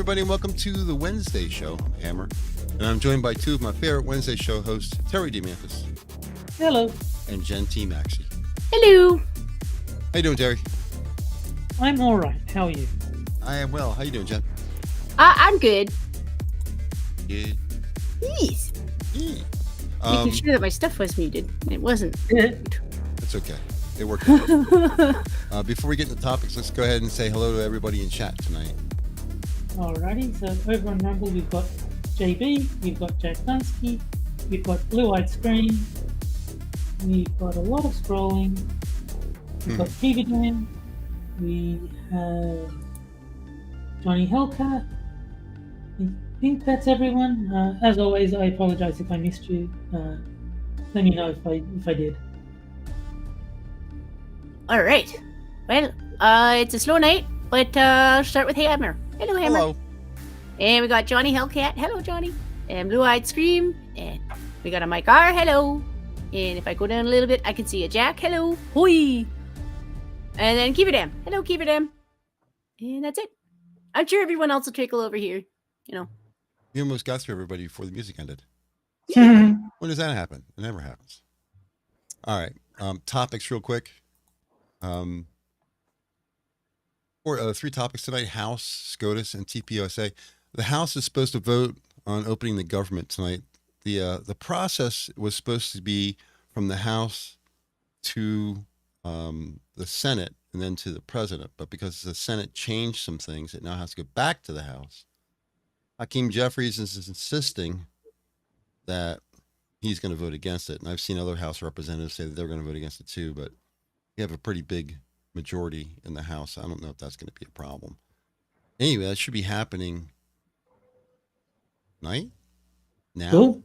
everybody, and welcome to the Wednesday show. I'm Hammer, and I'm joined by two of my favorite Wednesday show hosts, Terry DeMantis. Hello. And Jen T. Maxey. Hello. How you doing, Terry? I'm all right. How are you? I am well. How you doing, Jen? I'm good. Good. Yes. Yeah. Making sure that my stuff was muted. It wasn't. That's okay. It worked out. Before we get into topics, let's go ahead and say hello to everybody in chat tonight. Alrighty, so over on Rumble we've got JB, we've got Jack Dunsky, we've got Blue-Eyed Screen, we've got a lot of scrolling, we've got Kividan, we have Johnny Hellcat. I think that's everyone. As always, I apologize if I missed you. Let me know if I did. All right. Well, it's a slow night, but I'll start with Hammer. Hello, Hammer. Hello. And we got Johnny Hellcat. Hello, Johnny. And Blue-Eyed Scream. And we got a Mike R. Hello. And if I go down a little bit, I can see a Jack. Hello. Hoi. And then Kividam. Hello, Kividam. And that's it. I'm sure everyone else will trickle over here. You know. You almost got through everybody before the music ended. When does that happen? It never happens. All right. Topics real quick. Three topics tonight: House, SCOTUS, and TPUSA. The House is supposed to vote on opening the government tonight. The process was supposed to be from the House to the Senate and then to the President, but because the Senate changed some things, it now has to go back to the House. Hakeem Jeffries is insisting that he's going to vote against it, and I've seen other House representatives say that they're going to vote against it too, but you have a pretty big majority in the House. I don't know if that's going to be a problem. Anyway, that should be happening tonight, now. Cool.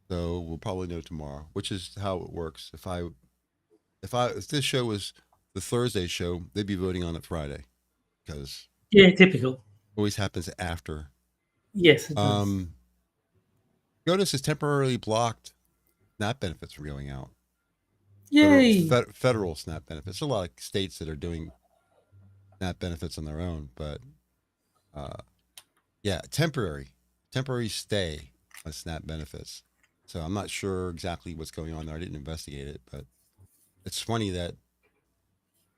So we'll probably know tomorrow, which is how it works. If this show was the Thursday show, they'd be voting on it Friday, because Yeah, typical. it always happens after. Yes, it does. SCOTUS has temporarily blocked SNAP benefits from going out. Yay! Federal SNAP benefits. There's a lot of states that are doing SNAP benefits on their own, but yeah, temporary stay on SNAP benefits. So I'm not sure exactly what's going on there. I didn't investigate it, but it's funny that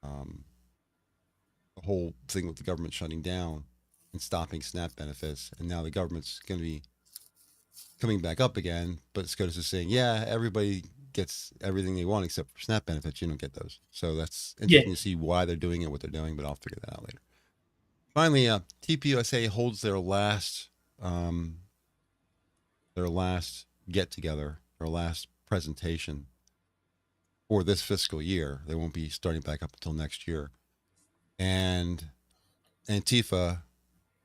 the whole thing with the government shutting down and stopping SNAP benefits, and now the government's going to be coming back up again, but SCOTUS is saying, yeah, everybody gets everything they want except for SNAP benefits. You don't get those. So that's interesting to see why they're doing it, what they're doing, but I'll figure that out later. Finally, TPUSA holds their last get together, their last presentation for this fiscal year. They won't be starting back up until next year. And Antifa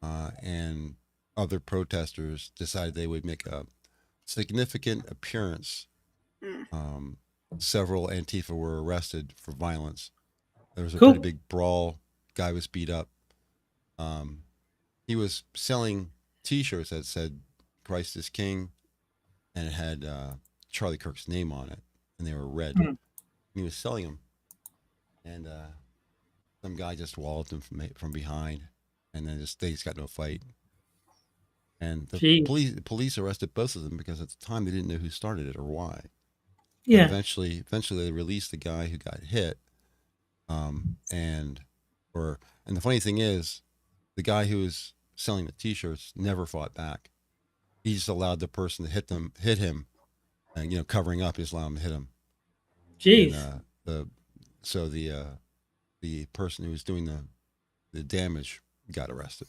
and other protesters decided they would make a significant appearance. Several Antifa were arrested for violence. There was a pretty big brawl. Guy was beat up. He was selling T-shirts that said "Christ is King," and it had Charlie Kirk's name on it, and they were red. He was selling them, and some guy just walloped him from behind, and then they just got no fight. And the police arrested both of them because at the time they didn't know who started it or why. Yeah. But eventually they released the guy who got hit. And the funny thing is, the guy who was selling the T-shirts never fought back. He just allowed the person to hit him, and covering up, he just allowed him to hit him. Jeez. And, the person who was doing the damage got arrested.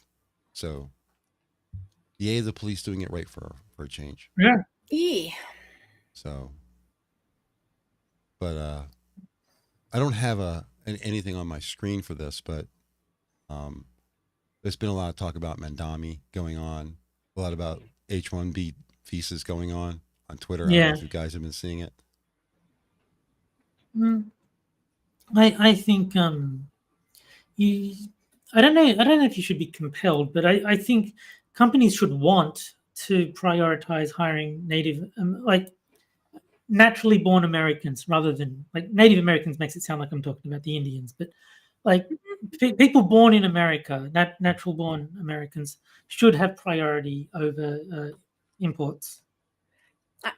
So, yay, the police doing it right for a change. Yeah. Yeah. So, but I don't have anything on my screen for this, but there's been a lot of talk about Mandami going on, a lot about H-1B visas going on Twitter. I don't know if you guys have been seeing it. I think I don't know if you should be compelled, but I think companies should want to prioritize hiring native, naturally born Americans rather than Native Americans. Makes it sound like I'm talking about the Indians, but like people born in America, natural born Americans, should have priority over imports.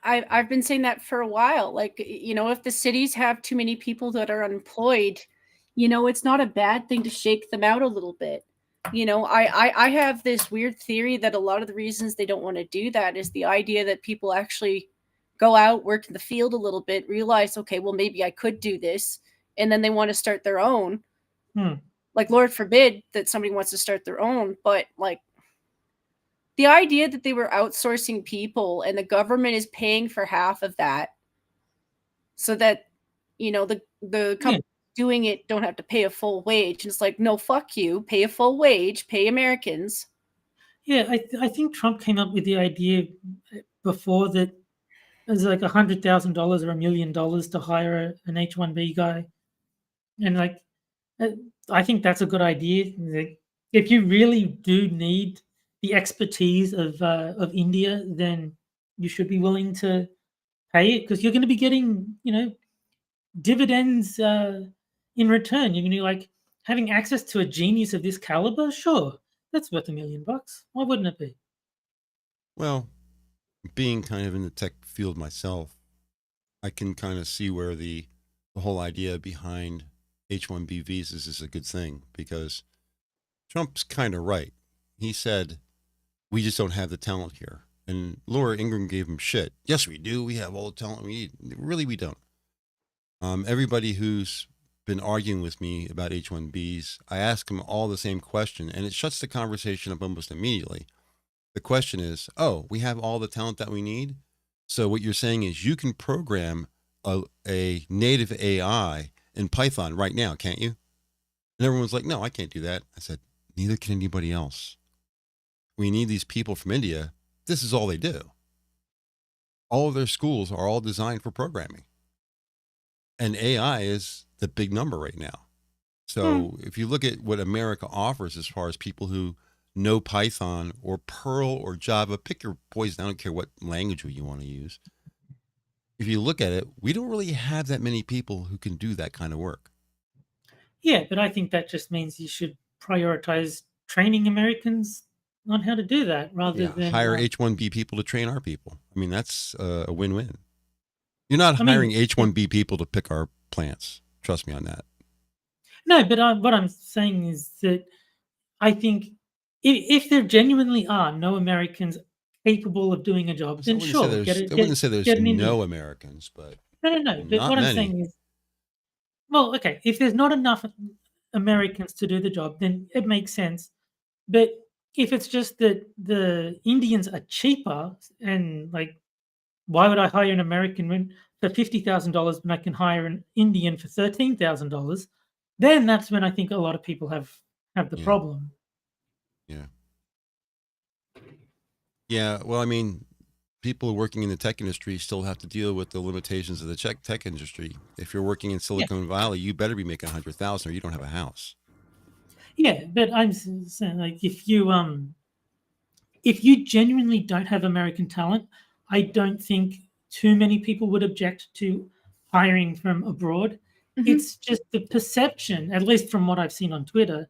I've been saying that for a while. Like, you know, if the cities have too many people that are unemployed, you know, it's not a bad thing to shake them out a little bit. You know, I have this weird theory that a lot of the reasons they don't want to do that is the idea that people actually go out, work in the field a little bit, realize, okay, well, maybe I could do this, and then they want to start their own. Like, Lord forbid that somebody wants to start their own, but like the idea that they were outsourcing people and the government is paying for half of that so that, you know, the company doing it don't have to pay a full wage. And it's like, no, fuck you, pay a full wage, pay Americans. Yeah, I think Trump came up with the idea before that it was like $100,000 or $1 million to hire an H-1B guy. And like, I think that's a good idea. Like, if you really do need the expertise of India, then you should be willing to pay it because you're going to be getting, you know, dividends in return. You're going to be like having access to a genius of this caliber. Sure, that's worth $1 million. Why wouldn't it be? Well, being kind of in the tech field myself, I can kind of see where the whole idea behind H-1B visas is a good thing because Trump's kind of right. He said, we just don't have the talent here. And Laura Ingraham gave him shit. Yes, we do. We have all the talent we need. Really, we don't. Everybody who's been arguing with me about H-1Bs, I ask them all the same question, and it shuts the conversation up almost immediately. The question is, oh, we have all the talent that we need? So what you're saying is you can program a native AI in Python right now, can't you? And everyone's like, no, I can't do that. I said, neither can anybody else. We need these people from India. This is all they do. All of their schools are all designed for programming. And AI is the big number right now. So if you look at what America offers as far as people who know Python or Perl or Java, pick your poison. I don't care what language you want to use. If you look at it, we don't really have that many people who can do that kind of work. Yeah, but I think that just means you should prioritize training Americans on how to do that rather than hire H-1B people to train our people. I mean, that's a win-win. You're not hiring H-1B people to pick our plants. Trust me on that. No, but what I'm saying is that I think if there genuinely are no Americans capable of doing a job, then sure. I wouldn't say there's no Americans, but no. But what I'm saying is, well, okay, if there's not enough Americans to do the job, then it makes sense. But if it's just that the Indians are cheaper and like, why would I hire an American for $50,000 when I can hire an Indian for $13,000? Then that's when I think a lot of people have the problem. Yeah. Well, I mean, people working in the tech industry still have to deal with the limitations of the tech industry. If you're working in Silicon Valley, you better be making $100,000 or you don't have a house. Yeah, but I'm saying, like, if you genuinely don't have American talent, I don't think too many people would object to hiring from abroad. Mm-hmm. It's just the perception, at least from what I've seen on Twitter,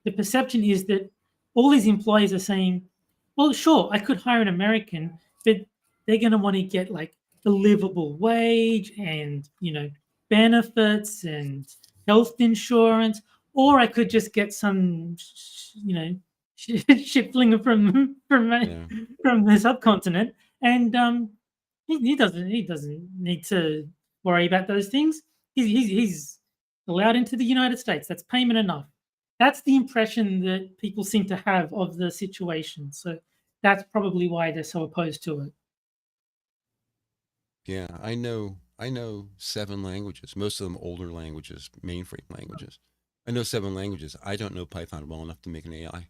the perception is that all these employees are saying, well, sure, I could hire an American, but they're going to want to get like a livable wage and, you know, benefits and health insurance, or I could just get some, you know, shipflinger from the subcontinent, and he doesn't need to worry about those things. He's allowed into the United States. That's payment enough. That's the impression that people seem to have of the situation. So that's probably why they're so opposed to it. Yeah, I know 7 languages, most of them older languages, mainframe languages. I know 7 languages. I don't know Python well enough to make an AI.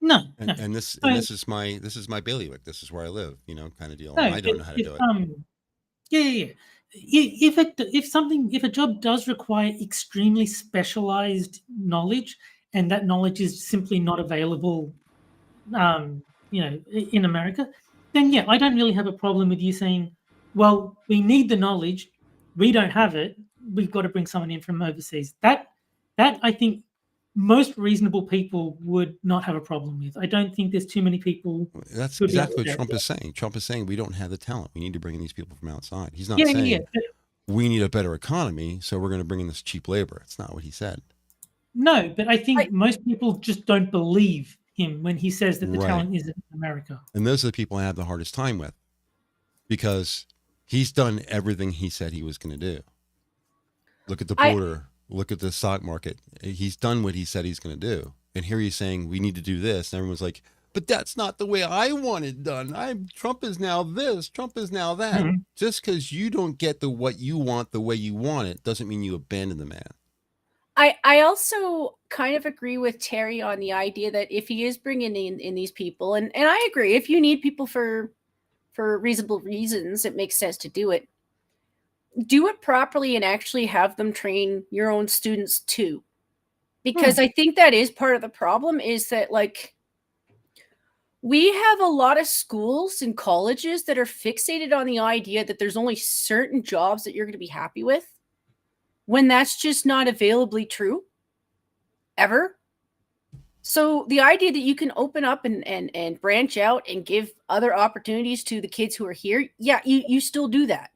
No. And this is my bailiwick. This is where I live, you know, kind of deal. I don't know how to do it. Yeah. If a job does require extremely specialized knowledge, and that knowledge is simply not available, you know, in America, then yeah, I don't really have a problem with you saying, well, we need the knowledge, we don't have it, we've got to bring someone in from overseas. That that I think most reasonable people would not have a problem with. I don't think there's too many people. That's who'd be exactly what upset. Trump is saying. Trump is saying we don't have the talent. We need to bring in these people from outside. He's not Yeah, saying yeah. But we need a better economy, so we're going to bring in this cheap labor. It's not what he said. no, but I think most people just don't believe him when he says that the Right. talent isn't in America. And those are the people I have the hardest time with, because he's done everything he said he was going to do. Look at the border. Look at the stock market. He's done what he said he's going to do. And here he's saying we need to do this. And everyone's like, but that's not the way I want it done. Trump is now this. Trump is now that. Mhm. Just because you don't get what you want the way you want it doesn't mean you abandon the man. I also kind of agree with Terry on the idea that if he is bringing in these people, and I agree, if you need people for reasonable reasons, it makes sense to do it. Do it properly and actually have them train your own students too. Because I think that is part of the problem, is that like we have a lot of schools and colleges that are fixated on the idea that there's only certain jobs that you're going to be happy with, when that's just not availably true ever. So the idea that you can open up and branch out and give other opportunities to the kids who are here, yeah, you still do that.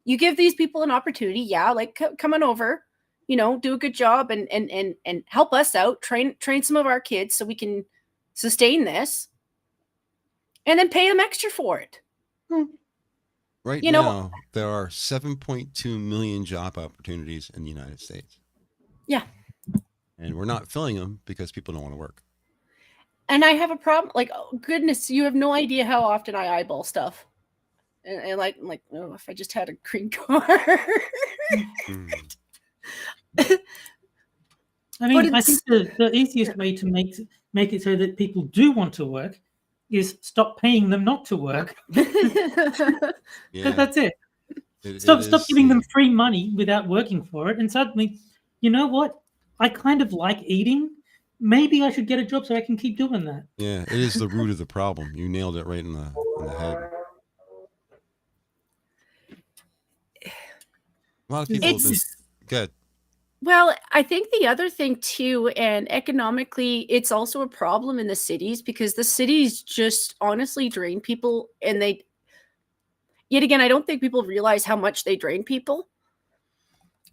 You give these people an opportunity, yeah, like come on over, you know, do a good job and help us out, train some of our kids so we can sustain this, and then pay them extra for it. Right You now, know, there are 7.2 million job opportunities in the United States. Yeah. And we're not filling them because people don't want to work. And I have a problem. Like, oh, goodness, you have no idea how often I eyeball stuff. And like, I'm like, oh, if I just had a green card. I mean, I think the easiest way to make it so that people do want to work is stop paying them not to work. Yeah. That's it. Stop giving them free money without working for it. And suddenly, you know what? I kind of like eating. Maybe I should get a job so I can keep doing that. Yeah, it is the root of the problem. You nailed it right in the head. A lot of people have been good. Well, I think the other thing too, and economically, it's also a problem in the cities, because the cities just honestly drain people, and yet again, I don't think people realize how much they drain people.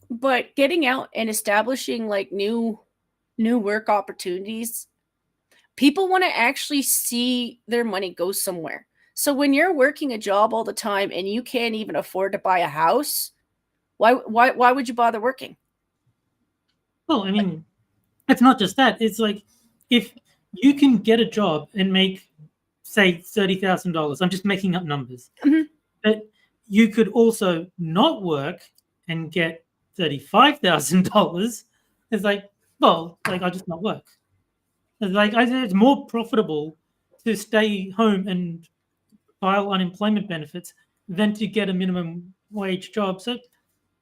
But getting out and establishing like new work opportunities, people want to actually see their money go somewhere. So when you're working a job all the time and you can't even afford to buy a house, why would you bother working? Well, I mean, it's not just that. It's like if you can get a job and make, say, $30,000. I'm just making up numbers. But you could also not work and get $35,000. It's like, well, like I'll just not work. It's like it's more profitable to stay home and file unemployment benefits than to get a minimum wage job. So,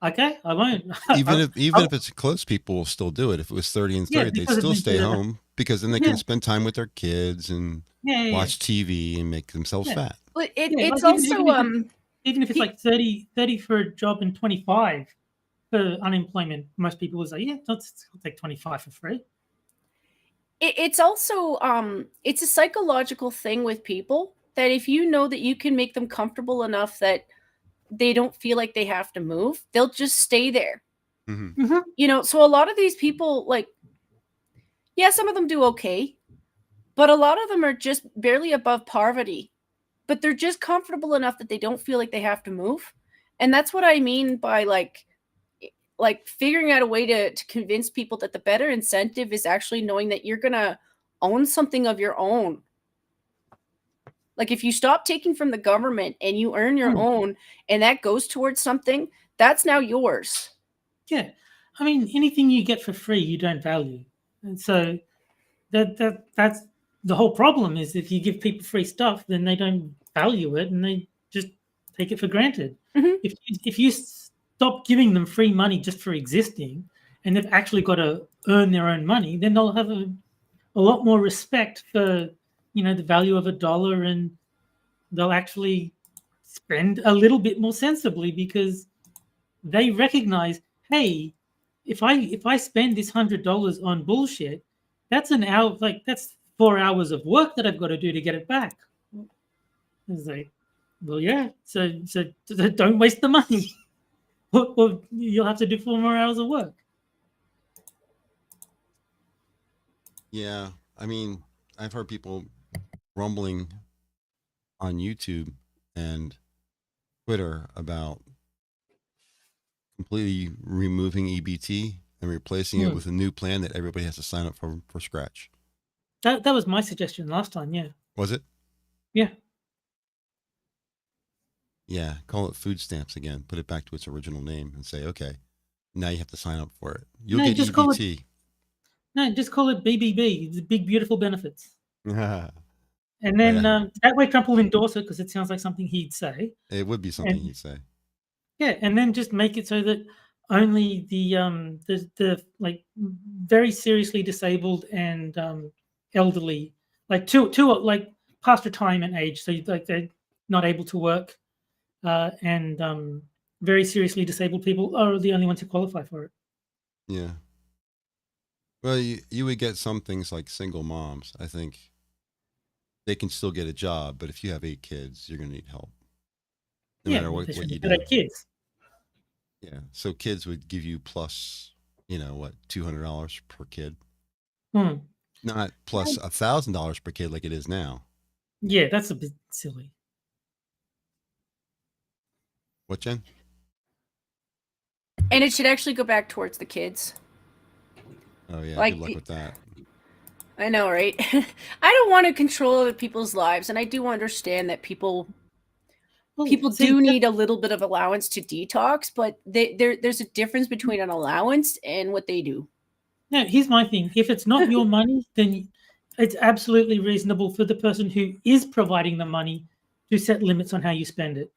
okay, I won't. Even if it's close, people will still do it. If it was 30 and 30, they'd still stay home, because then they can spend time with their kids and watch TV and make themselves fat. But it's also even if it's like 30 for a job and 25 for unemployment, most people will say, yeah, I'll take 25 for free. It's also it's a psychological thing with people that if you know that you can make them comfortable enough that they don't feel like they have to move, they'll just stay there. You know, so a lot of these people, like, yeah, some of them do okay, but a lot of them are just barely above poverty, but they're just comfortable enough that they don't feel like they have to move. And that's what I mean by like figuring out a way to convince people that the better incentive is actually knowing that you're going to own something of your own. Like if you stop taking from the government and you earn your own and that goes towards something, that's now yours. Yeah. I mean, anything you get for free, you don't value. And so that's the whole problem, is if you give people free stuff, then they don't value it and they just take it for granted. If you stop giving them free money just for existing, and they've actually got to earn their own money, then they'll have a lot more respect for, you know, the value of a dollar, and they'll actually spend a little bit more sensibly because they recognize, hey, if I spend this $100 on bullshit, that's an hour, like that's 4 hours of work that I've got to do to get it back. It's like, well, yeah. So don't waste the money, or you'll have to do 4 more hours of work. Yeah, I mean, I've heard people rumbling on YouTube and Twitter about completely removing EBT and replacing it with a new plan that everybody has to sign up for scratch. That was my suggestion last time. Yeah. Was it? Yeah. Yeah. Call it food stamps again. Put it back to its original name and say, okay, now you have to sign up for it. You'll get just EBT. Just call it BBB, the Big Beautiful Benefits. And then that way Trump will endorse it because it sounds like something he'd say. It would be something he'd say. Yeah, and then just make it so that only the like very seriously disabled and elderly, like to like past retirement age, so like they're not able to work, and very seriously disabled people are the only ones who qualify for it. Yeah. Well, you would get some things like single moms. I think they can still get a job, but if you have 8 kids, you're going to need help. No matter what you do. Kids. Yeah. So kids would give you plus, $200 per kid. Not plus $1,000 per kid like it is now. Yeah, that's a bit silly. What, Jen? And it should actually go back towards the kids. Oh, yeah. Like, good luck with that. I know, right? I don't want to control other people's lives, and I do understand that people do need a little bit of allowance to detox, but there's a difference between an allowance and what they do. No, here's my thing. If it's not your money, then it's absolutely reasonable for the person who is providing the money to set limits on how you spend it.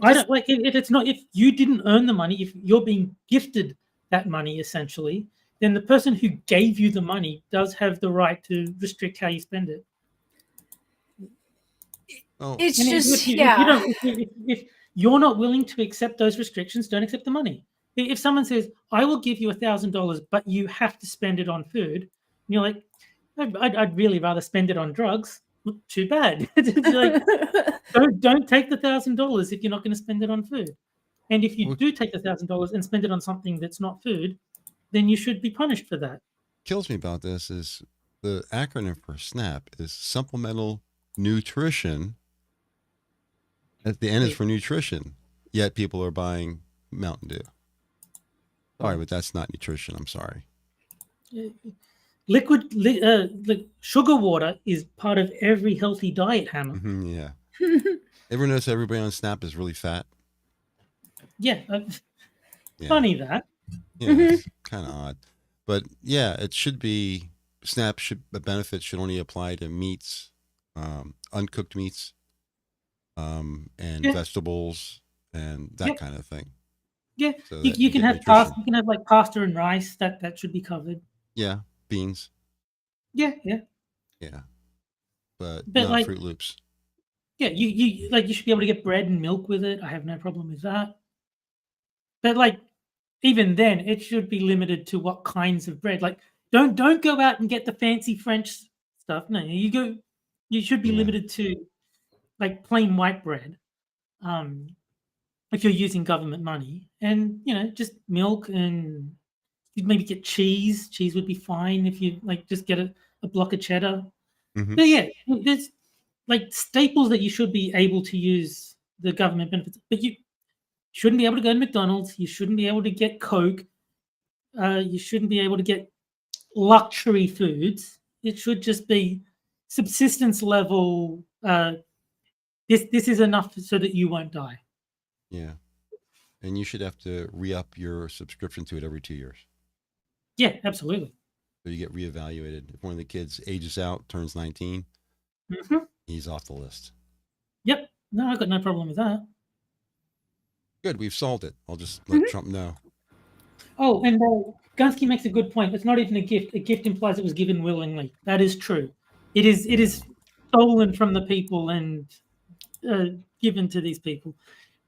I don't like if you didn't earn the money, if you're being gifted that money essentially, then the person who gave you the money does have the right to restrict how you spend it. Oh. It's And just, if you're not willing to accept those restrictions, don't accept the money. If someone says, I will give you $1,000, but you have to spend it on food, and you're like, I'd really rather spend it on drugs. Well, too bad. Like, don't take the $1,000 if you're not going to spend it on food. And if you do take the $1,000 and spend it on something that's not food, then you should be punished for that. Kills me about this is the acronym for SNAP is Supplemental Nutrition. At the end is for nutrition, yet people are buying Mountain Dew. Sorry, but that's not nutrition. I'm sorry. Liquid sugar water is part of every healthy diet, Hammer. Yeah. Ever notice everybody on Snap is really fat? Yeah. Funny that. Yeah, it's kind of odd. But yeah, it should be, the benefits should only apply to meats, uncooked meats, and vegetables and that kind of thing. Yeah, so you can have pasta. You can have like pasta and rice. That should be covered. Yeah, beans. Yeah. But not like, Fruit Loops. Yeah, you should be able to get bread and milk with it. I have no problem with that. But like, even then, it should be limited to what kinds of bread. Like, don't go out and get the fancy French stuff. No, you should be limited to like plain white bread. If you're using government money, and just milk, and you'd maybe get cheese. Cheese would be fine if you like just get a block of cheddar. But yeah, there's like staples that you should be able to use the government benefits, but you shouldn't be able to go to McDonald's. You shouldn't be able to get Coke. You shouldn't be able to get luxury foods. It should just be subsistence level. This is enough so that you won't die. Yeah. And you should have to re-up your subscription to it every 2 years. Yeah, absolutely. So you get reevaluated. If one of the kids ages out, turns 19, he's off the list. Yep. No, I've got no problem with that. Good. We've solved it. I'll just let Trump know. Oh, and Gunsky makes a good point. It's not even a gift. A gift implies it was given willingly. That is true. It is stolen from the people and given to these people.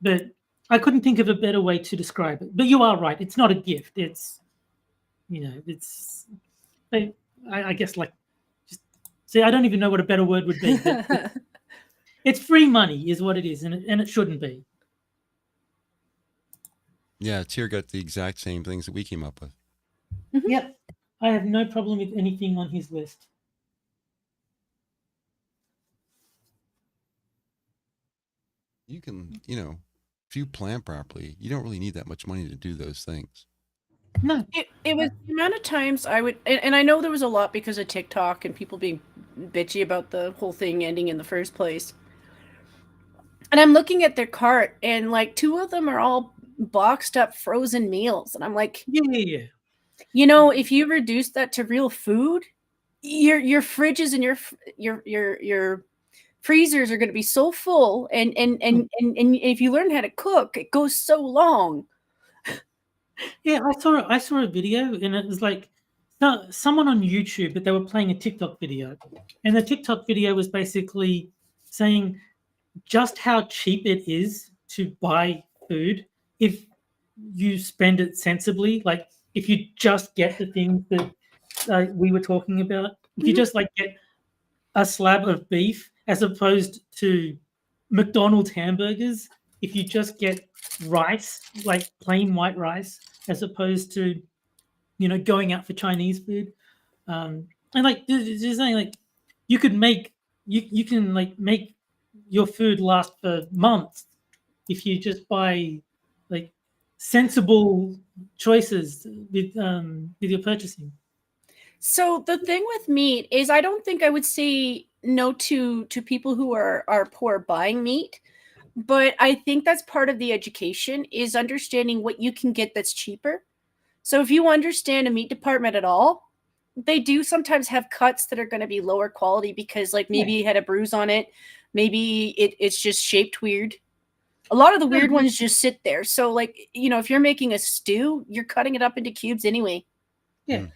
But I couldn't think of a better way to describe it. But you are right. It's not a gift. It's, it's, I guess like, just see, I don't even know what a better word would be. But it's free money is what it is, and it shouldn't be. Yeah, Tier got the exact same things that we came up with. Yep. I have no problem with anything on his list. You can, if you plan properly, you don't really need that much money to do those things. No. It was the amount of times I would, and I know there was a lot because of TikTok and people being bitchy about the whole thing ending in the first place. And I'm looking at their cart, and like 2 of them are all boxed up frozen meals, and I'm like, Yeah. If you reduce that to real food, your fridges and your freezers are going to be so full, and if you learn how to cook, it goes so long. Yeah, I saw a video, and it was like someone on YouTube, but they were playing a TikTok video, and the TikTok video was basically saying just how cheap it is to buy food if you spend it sensibly. Like if you just get the things that we were talking about, if you just like get a slab of beef as opposed to McDonald's hamburgers, if you just get rice, like plain white rice, as opposed to, going out for Chinese food, and like there's saying like you could make you can like make your food last for months if you just buy like sensible choices with your purchasing. So the thing with meat is I don't think I would say no to people who are poor buying meat, but I think that's part of the education is understanding what you can get that's cheaper. So if you understand a meat department at all, they do sometimes have cuts that are going to be lower quality because like maybe it had a bruise on it, maybe it's just shaped weird. A lot of the weird ones just sit there. So like, if you're making a stew, you're cutting it up into cubes anyway. Yeah.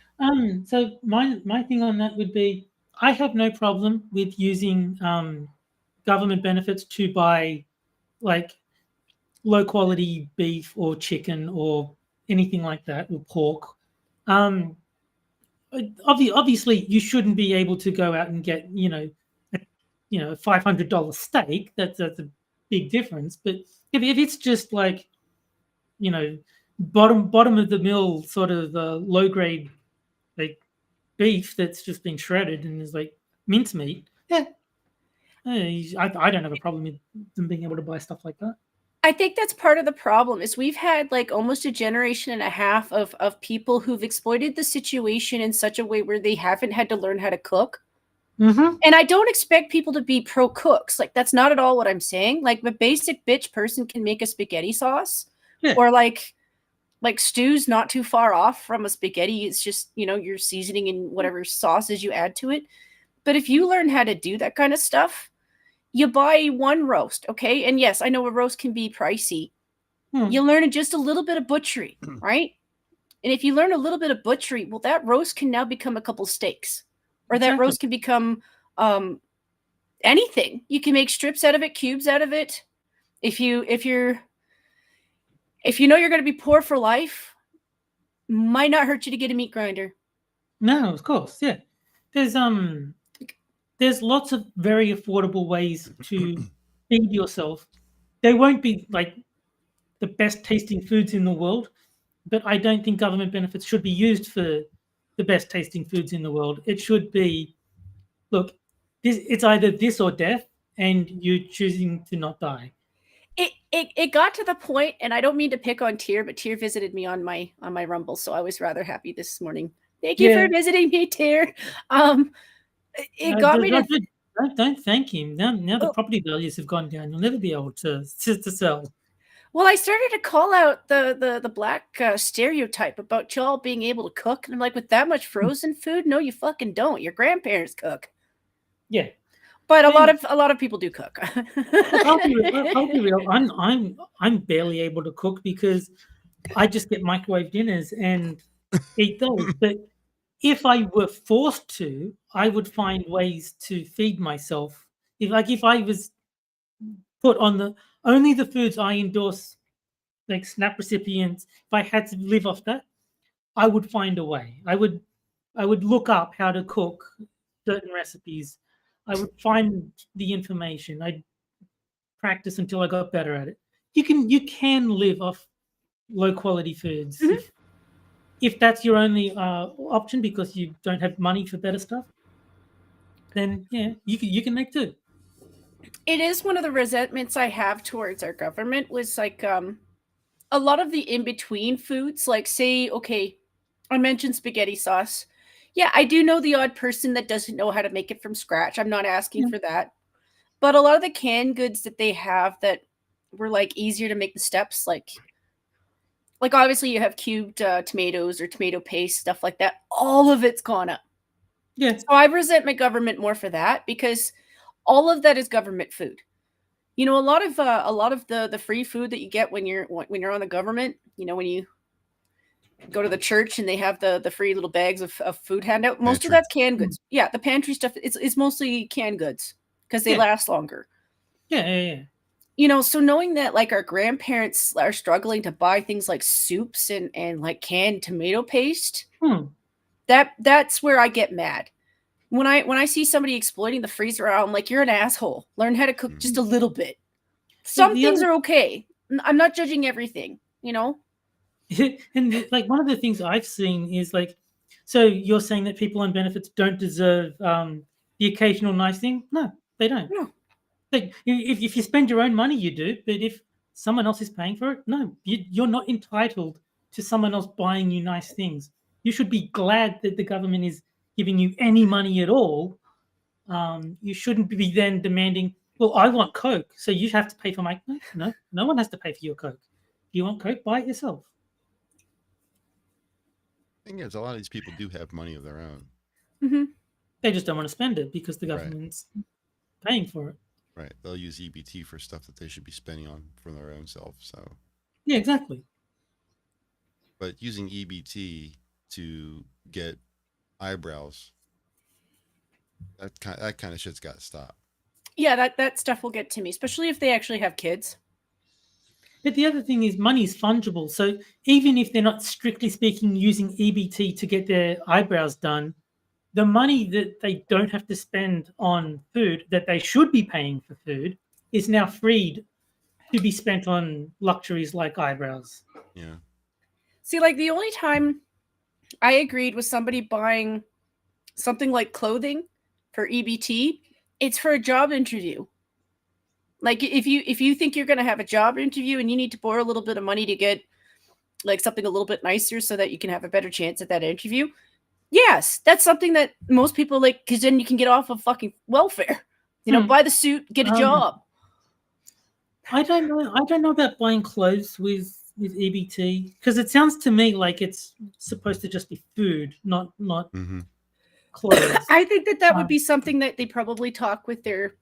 So my thing on that would be I have no problem with using government benefits to buy like low quality beef or chicken or anything like that, or pork. Obviously you shouldn't be able to go out and get a $500 steak. That's a big difference. But if it's just like bottom of the mill sort of low grade like beef that's just been shredded and is like mincemeat, I don't have a problem with them being able to buy stuff like that. I think that's part of the problem is we've had like almost a generation and a half of people who've exploited the situation in such a way where they haven't had to learn how to cook. Mm-hmm. And I don't expect people to be pro cooks. Like that's not at all what I'm saying. Like the basic bitch person can make a spaghetti sauce or like stew's not too far off from a spaghetti. It's just, you're seasoning and whatever sauces you add to it. But if you learn how to do that kind of stuff, you buy one roast, okay? And yes, I know a roast can be pricey. You learn just a little bit of butchery, right? And if you learn a little bit of butchery, well, that roast can now become a couple steaks. Or that roast can become anything. You can make strips out of it, cubes out of it. If you know you're going to be poor for life, might not hurt you to get a meat grinder. No, of course, yeah. There's lots of very affordable ways to feed yourself. They won't be like the best tasting foods in the world, but I don't think government benefits should be used for the best tasting foods in the world. It should be, look, it's either this or death, and you're choosing to not die. It got to the point, and I don't mean to pick on Tier, but Tier visited me on my Rumble, so I was rather happy this morning. Thank you for visiting me, Tier. Got me to. Don't thank him. Now the property values have gone down. You'll never be able to sell. Well, I started to call out the black stereotype about y'all being able to cook, and I'm like, with that much frozen food, no, you fucking don't. Your grandparents cook. Yeah, but a lot of people do cook. I'll be real. I'm barely able to cook because I just get microwave dinners and eat those. But if I were forced to, I would find ways to feed myself. If I was put on only the foods I endorse like SNAP recipients, if I had to live off that, I would find a way. I would look up how to cook certain recipes. I would find the information. I'd practice until I got better at it. You can live off low quality foods if that's your only option because you don't have money for better stuff. Then yeah, you can make do. It is one of the resentments I have towards our government was like a lot of the in-between foods, like say, okay, I mentioned spaghetti sauce. Yeah, I do know the odd person that doesn't know how to make it from scratch. I'm not asking for that. But a lot of the canned goods that they have that were like easier to make the steps, like obviously you have cubed tomatoes or tomato paste, stuff like that. All of it's gone up. Yeah. So I resent my government more for that because all of that is government food. You know, a lot of the free food that you get when you're on the government, you know, when you go to the church and they have the free little bags of food handout, most of that's canned goods. Yeah, the pantry stuff, it's mostly canned goods because they last longer. Yeah. You know, so knowing that like our grandparents are struggling to buy things like soups and like canned tomato paste, that's where I get mad. When I see somebody exploiting the freezer, I'm like, you're an asshole. Learn how to cook just a little bit. Some things are okay. I'm not judging everything, you know? And like one of the things I've seen is like, so you're saying that people on benefits don't deserve the occasional nice thing? No, they don't. No. Like if you spend your own money, you do. But if someone else is paying for it, no, you're not entitled to someone else buying you nice things. You should be glad that the government is giving you any money at all. You shouldn't be then demanding, well, I want Coke, so you have to pay for my... No one has to pay for your Coke. If you want Coke, buy it yourself. The thing is, a lot of these people do have money of their own. Mm-hmm. They just don't want to spend it because the government's paying for it. Right. They'll use EBT for stuff that they should be spending on for their own self. So. Yeah, exactly. But using EBT to get eyebrows, that kind of shit's got to stop. Yeah, that stuff will get to me, especially if they actually have kids. But the other thing is money is fungible. So even if they're not strictly speaking using EBT to get their eyebrows done, the money that they don't have to spend on food that they should be paying for food is now freed to be spent on luxuries like eyebrows. Yeah. See, like the only time I agreed with somebody buying something like clothing for EBT, it's for a job interview. Like if you think you're going to have a job interview and you need to borrow a little bit of money to get like something a little bit nicer so that you can have a better chance at that interview. Yes, that's something that most people like, because then you can get off of fucking welfare. You know, buy the suit, get a job. I don't know about buying clothes with EBT because it sounds to me like it's supposed to just be food, not clothes. I think that would be something that they probably talk with their,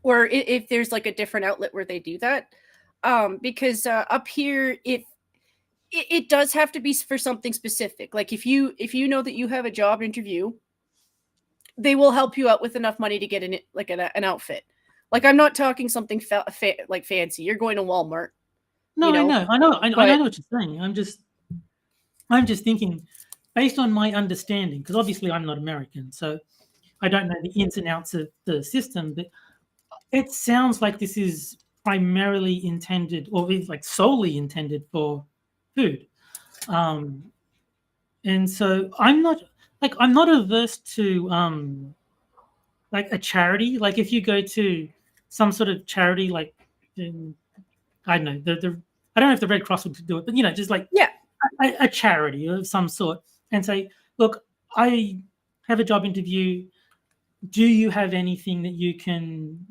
or if there's like a different outlet where they do that, because up here it does have to be for something specific. Like if you know that you have a job interview, they will help you out with enough money to get an outfit. Like I'm not talking something like fancy. You're going to Walmart. No, you know? I know what you're saying. I'm just thinking, based on my understanding, because obviously I'm not American, so I don't know the ins and outs of the system, but it sounds like this is primarily intended, or like solely intended for food. And so I'm not averse to like a charity. Like if you go to some sort of charity, like I don't know, I don't know if the Red Cross would do it, but just like a charity of some sort, and say, look, I have a job interview. Do you have anything that you can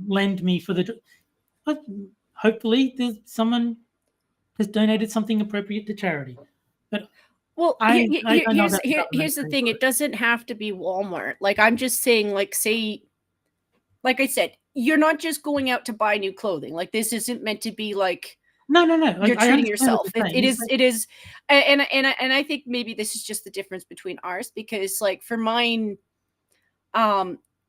lend me for the job? But hopefully, someone has donated something appropriate to charity. But here's the thing: it doesn't have to be Walmart. Like I'm just saying, like say, like I said, you're not just going out to buy new clothing. Like this isn't meant to be like no. You're treating yourself. It is, and I think maybe this is just the difference between ours because like for mine,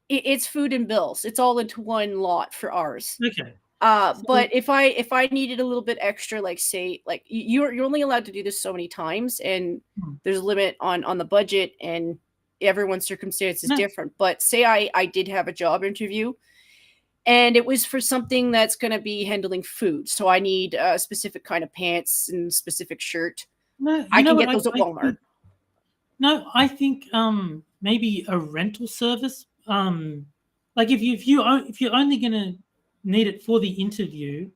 it's food and bills. It's all into one lot for ours. Okay. But if I needed a little bit extra, like say, like you're only allowed to do this so many times, and there's a limit on the budget, and everyone's circumstance is different. But say I did have a job interview, and it was for something that's going to be handling food, so I need a specific kind of pants and specific shirt. No, I can get those at Walmart. I think maybe a rental service. Like if you're only gonna need it for the interview,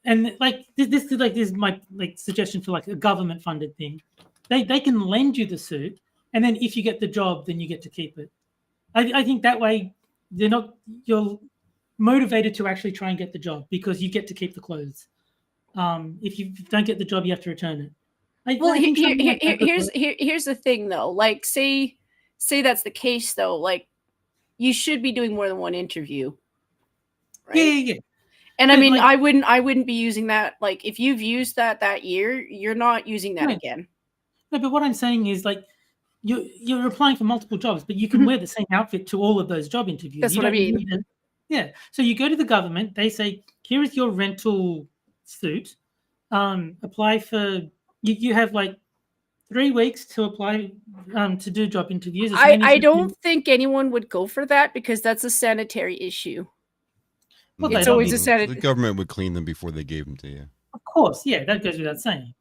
and like this is my like suggestion for like a government funded thing. They can lend you the suit, and then if you get the job, then you get to keep it. I think that way you're motivated to actually try and get the job because you get to keep the clothes. If you don't get the job, you have to return it. Here's the thing though. Like say that's the case though. Like you should be doing more than one interview. Right? Yeah. And I mean, like, I wouldn't be using that. Like if you've used that year, you're not using that again. No, but what I'm saying is like you're applying for multiple jobs, but you can wear the same outfit to all of those job interviews. That's what I mean. So you go to the government, they say, here is your rental suit. Apply for you have like 3 weeks to apply to do job interviews. I don't think anyone would go for that because that's a sanitary issue. Well, it's always a sanitary. The government would clean them before they gave them to you. Of course, yeah, that goes without saying.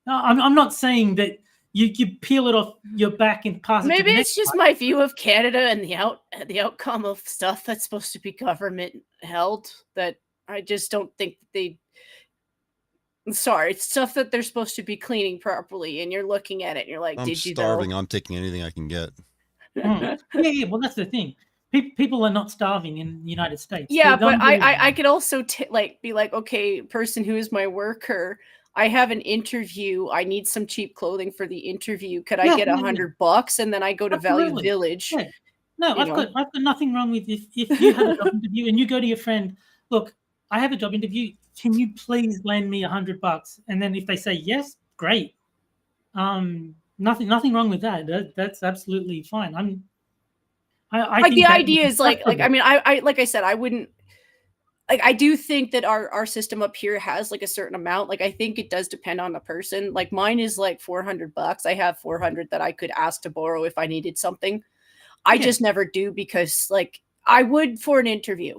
I'm not saying that you peel it off your back and pass it. Maybe it's just my view of Canada and the outcome of stuff that's supposed to be government held that I just don't think that it's stuff that they're supposed to be cleaning properly, and you're looking at it and you're like, I'm starving. I'm taking anything I can get. Yeah. Well, that's the thing. People are not starving in the United States. Yeah, but I could also be like, okay, person who is my worker, I have an interview. I need some cheap clothing for the interview. Could I get $100 and then I go to Value Village? Yeah. No, I've got nothing wrong with if you have a job interview and you go to your friend, look, I have a job interview. Can you please lend me $100? And then if they say yes, great. Nothing wrong with that. That's absolutely fine. I think the idea is like I mean I like I said, I wouldn't like I do think that our system up here has like a certain amount. Like I think it does depend on the person. Like mine is like $400. I have 400 that I could ask to borrow if I needed something. I just never do because like I would for an interview.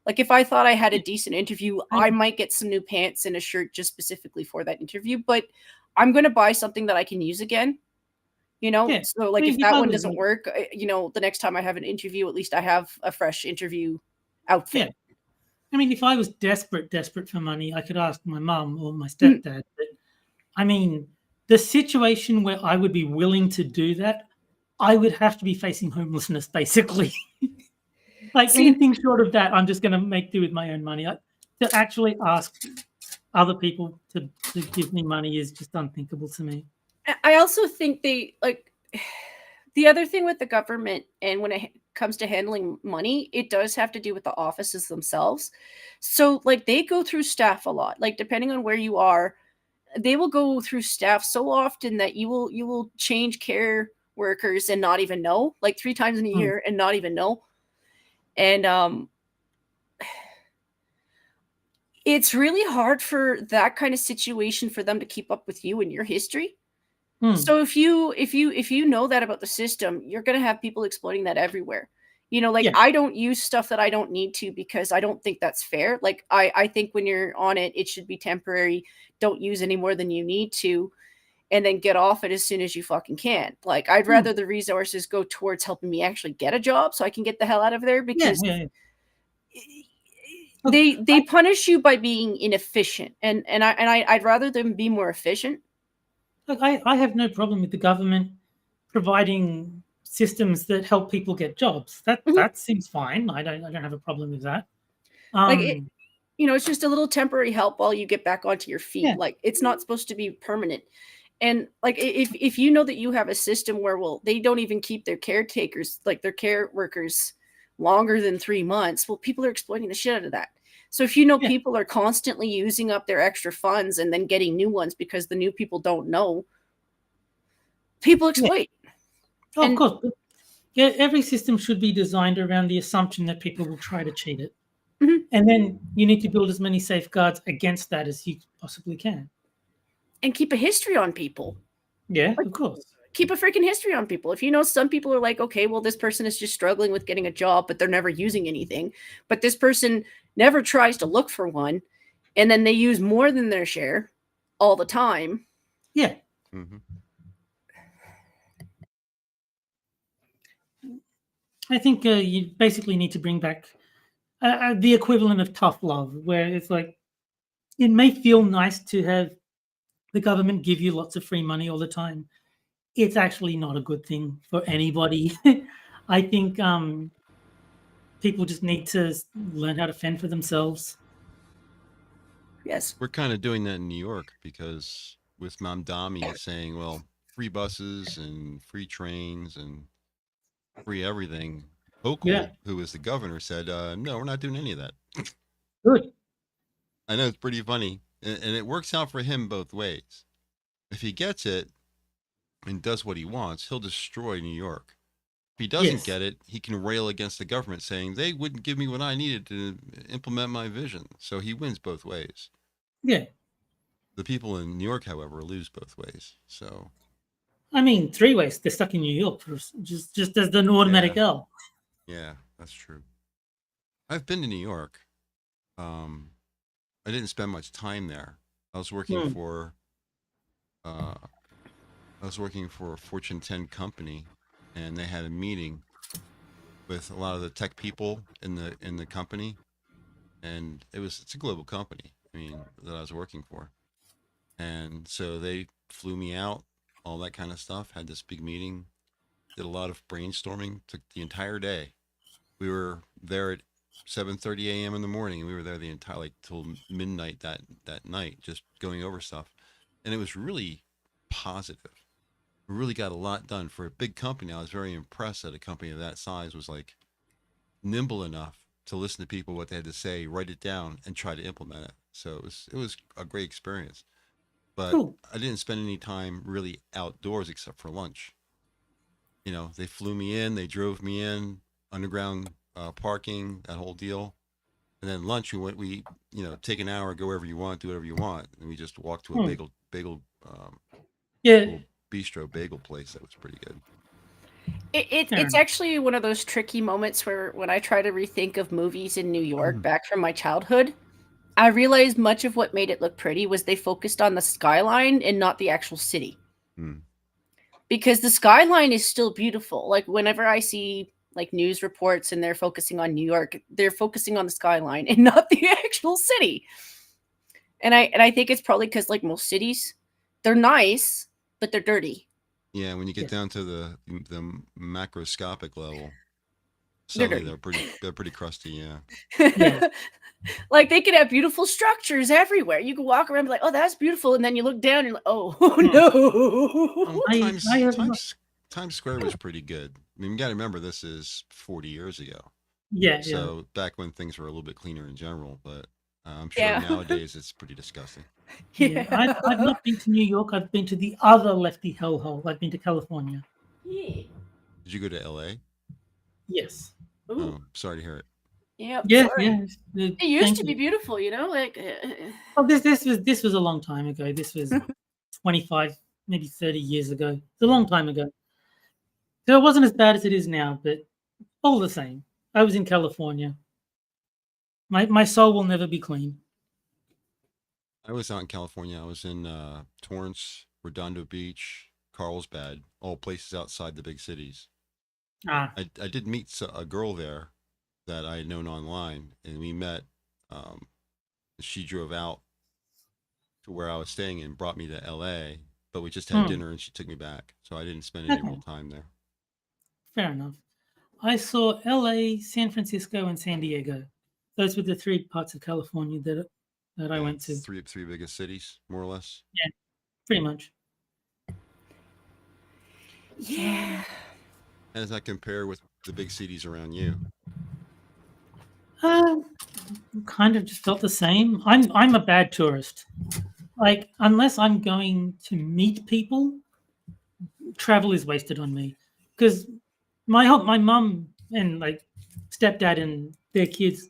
Like if I thought I had a decent interview, I might get some new pants and a shirt just specifically for that interview, but I'm going to buy something that I can use again. So like if that one doesn't work, the next time I have an interview, at least I have a fresh interview outfit. Yeah. I mean, if I was desperate for money, I could ask my mum or my stepdad. But I mean, the situation where I would be willing to do that, I would have to be facing homelessness, basically. Like anything short of that, I'm just going to make do with my own money. To actually ask other people to give me money is just unthinkable to me. I also think the other thing with the government and when it comes to handling money, it does have to do with the offices themselves. So like they go through staff a lot, like depending on where you are, they will go through staff so often that you will change care workers and not even know, like 3 times in a year and not even know. And it's really hard for that kind of situation for them to keep up with you and your history. So if you know that about the system, you're going to have people exploiting that everywhere. I don't use stuff that I don't need to because I don't think that's fair. Like I think when you're on it, it should be temporary. Don't use any more than you need to, and then get off it as soon as you fucking can. Like I'd rather the resources go towards helping me actually get a job so I can get the hell out of there because they punish you by being inefficient, and I'd rather them be more efficient. Look, I have no problem with the government providing systems that help people get jobs. That seems fine. I don't have a problem with that. It's just a little temporary help while you get back onto your feet. Yeah. Like it's not supposed to be permanent. And like if you know that you have a system where they don't even keep their caretakers, like their care workers, longer than 3 months, people are exploiting the shit out of that. So if people are constantly using up their extra funds and then getting new ones because the new people don't know, people exploit. Of course. Yeah, every system should be designed around the assumption that people will try to cheat it. And then you need to build as many safeguards against that as you possibly can. And keep a history on people. Yeah, of course. Keep a freaking history on people. If you know some people are like, okay, well, this person is just struggling with getting a job, but they're never using anything. But this person never tries to look for one. And then they use more than their share all the time. Yeah. Mm-hmm. I think you basically need to bring back the equivalent of tough love, where it's like, it may feel nice to have the government give you lots of free money all the time. It's actually not a good thing for anybody. I think people just need to learn how to fend for themselves. Yes. We're kind of doing that in New York because with Mamdani saying, well, free buses and free trains and free everything. Hochul, who was the governor, said, no, we're not doing any of that. Good. I know, it's pretty funny. And it works out for him both ways. If he gets it and does what he wants, he'll destroy New York. If he doesn't get it, he can rail against the government saying they wouldn't give me what I needed to implement my vision. So he wins both ways. Yeah. The people in New York, however, lose both ways. So, I mean, 3 ways. They're stuck in New York just as an automatic L. Yeah, that's true. I've been to New York. I didn't spend much time there. I was working for a Fortune 10 company, and they had a meeting with a lot of the tech people in the company, and it's a global company. I mean, that I was working for, and so they flew me out, all that kind of stuff. Had this big meeting, did a lot of brainstorming. Took the entire day. We were there at 7:30 a.m. in the morning, and we were there the entire till midnight that night, just going over stuff, and it was really positive. We really got a lot done for a big company. I was very impressed that a company of that size was like nimble enough to listen to people, what they had to say, write it down, and try to implement it. So it was a great experience. But I didn't spend any time really outdoors except for lunch. You know, they flew me in, they drove me in, underground parking, that whole deal. And then lunch, we take an hour, go wherever you want, do whatever you want. And we just walked to a bagel bistro bagel place that was pretty good. It's actually one of those tricky moments where when I try to rethink of movies in New York back from my childhood, I realized much of what made it look pretty was they focused on the skyline and not the actual city. Because the skyline is still beautiful. Like whenever I see like news reports and they're focusing on New York, they're focusing on the skyline and not the actual city. And I think it's probably because like most cities, they're nice, but they're dirty. Yeah, when you get down to the macroscopic level, suddenly they're pretty crusty. Yeah. Like they could have beautiful structures everywhere. You can walk around and be like, oh, that's beautiful, and then you look down and you're like, oh no. Times Square was pretty good. I mean, you got to remember this is 40 years ago. Yeah. So back when things were a little bit cleaner in general, but I'm sure nowadays it's pretty disgusting. Yeah, I've not been to New York. I've been to the other lefty hellhole. I've been to California. Yeah. Did you go to LA? Yes. Oh, sorry to hear it. Yeah. It used to be beautiful, you know. Like, oh, this was a long time ago. This was 25, maybe 30 years ago. It's a long time ago. So it wasn't as bad as it is now, but all the same, I was in California. My soul will never be clean. I was out in California. I was in Torrance, Redondo Beach, Carlsbad, all places outside the big cities. I did meet a girl there that I had known online, and we met. She drove out to where I was staying and brought me to LA, but we just had dinner and she took me back. So I didn't spend any more time there. Fair enough. I saw LA, San Francisco, and San Diego. Those were the 3 parts of California that I went to. Three biggest cities, more or less. Yeah, pretty much. Yeah. How does that compare with the big cities around you? Kind of just felt the same. I'm a bad tourist. Like, unless I'm going to meet people, travel is wasted on me. Because my mum and like stepdad and their kids,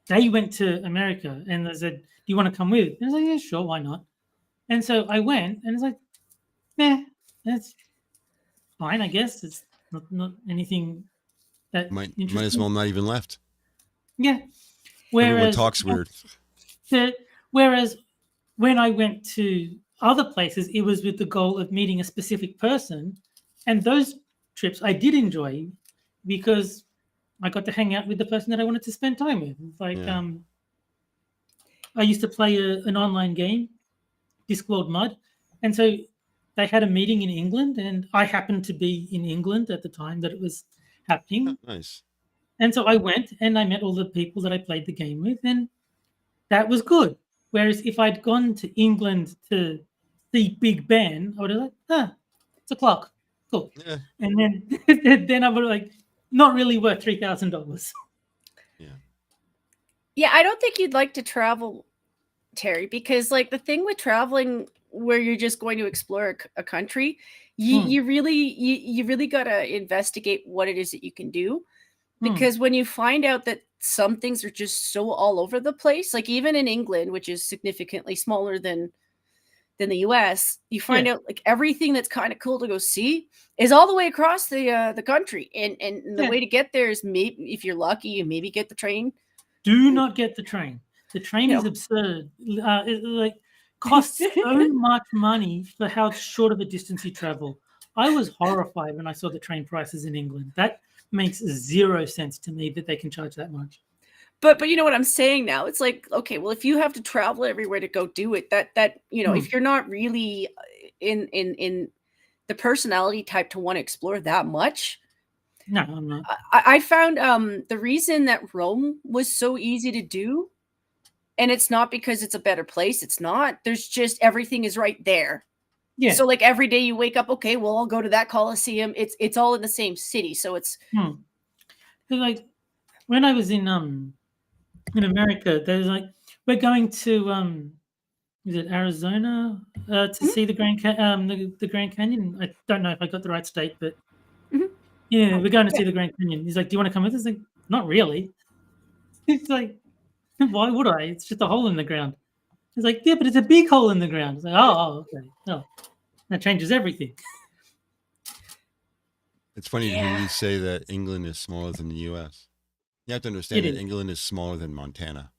they went to America and they said, "Do you want to come with?" And I was like, "Yeah, sure, why not?" And so I went, and it's like, "Yeah, that's fine, I guess. It's not anything that Might as interesting." well not even left. Yeah. Everyone Whereas, talks weird. whereas when I went to other places, it was with the goal of meeting a specific person, and those trips I did enjoy because I got to hang out with the person that I wanted to spend time with. Like, Yeah. I used to play an online game, Discworld Mud, and so they had a meeting in England, and I happened to be in England at the time that it was happening. Nice. And so I went and I met all the people that I played the game with, and that was good. Whereas if I'd gone to England to see Big Ben, I would have like, it's a clock, cool. Yeah. And then I would have like, not really worth $3,000. Yeah. Yeah, I don't think you'd like to travel, Terry, because like the thing with traveling where you're just going to explore a country, you really got to investigate what it is that you can do. Because when you find out that some things are just so all over the place, like even in England, which is significantly smaller than the US, you find out like everything that's kind of cool to go see is all the way across the country. And the way to get there is, maybe if you're lucky, you maybe get the train. Do not get the train. The train is absurd. It like costs so much money for how short of a distance you travel. I was horrified when I saw the train prices in England. That makes 0 sense to me that they can charge that much. But you know what I'm saying now? It's like, okay, well, if you have to travel everywhere to go do it, that you know, if you're not really in the personality type to want to explore that much. No, I'm not. I found the reason that Rome was so easy to do, and it's not because it's a better place. It's not. There's just everything is right there. Yeah. So like every day you wake up, okay, well, I'll go to that Colosseum. It's all in the same city, so it's like when I was in America, there's like, we're going to is it Arizona to see the Grand Canyon. I don't know if I got the right state, but yeah, we're going to see the Grand Canyon. He's like, "Do you want to come with us?" Like, not really. It's like, why would I? It's just a hole in the ground. He's like, "Yeah, but it's a big hole in the ground." It's like, oh, okay. Oh, that changes everything. It's funny to hear you say that England is smaller than the U.S. You have to understand that England is smaller than Montana.